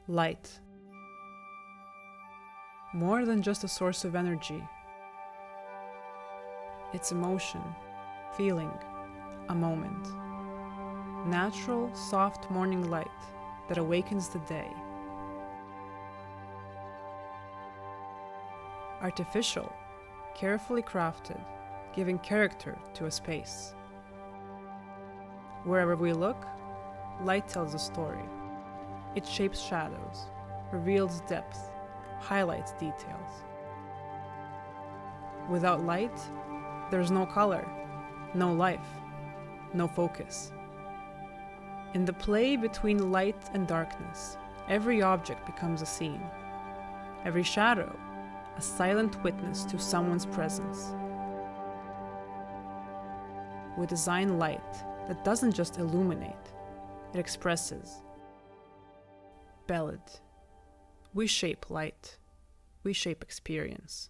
Light. More than just a source of energy. It's emotion, feeling, a moment. Natural, soft morning light that awakens the day. Artificial, carefully crafted, giving character to a space. Wherever we look, light tells a story. It shapes shadows, reveals depth, highlights details. Without light, there's no color, no life, no focus. In the play between light and darkness, every object becomes a scene. Every shadow, a silent witness to someone's presence. We design light that doesn't just illuminate, it expresses. Beled. We shape light. We shape experience.